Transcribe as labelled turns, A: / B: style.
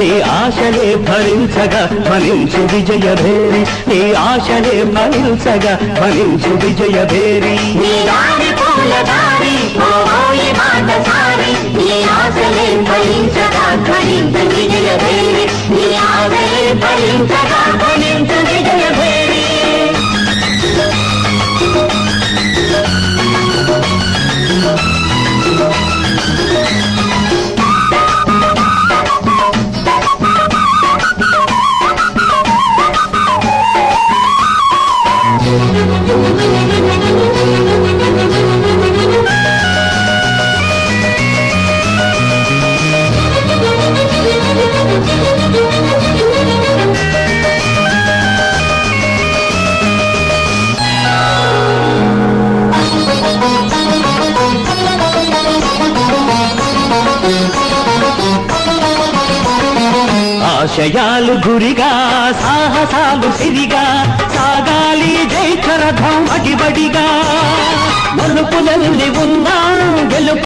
A: నీ ఆశలే ఫలించగా ఫలించు విజయభేరి నీ ఆశలే ఫలించగా ఫలించు విజయభేరి
B: నీ దారి పూల దారి పోయి బాటసారి నీ ఆశలే ఫలించగా ఫలించు విజయభేరి నీ ఆశలే ఫలించగా ఫలించు విజయభేరి
A: ఆశయాలు గురిగా సాహసాలు సిరిగా సాగాలి జైత్రరథం అడిబడిగా మలుపులల్లి ఉందా గెలుపు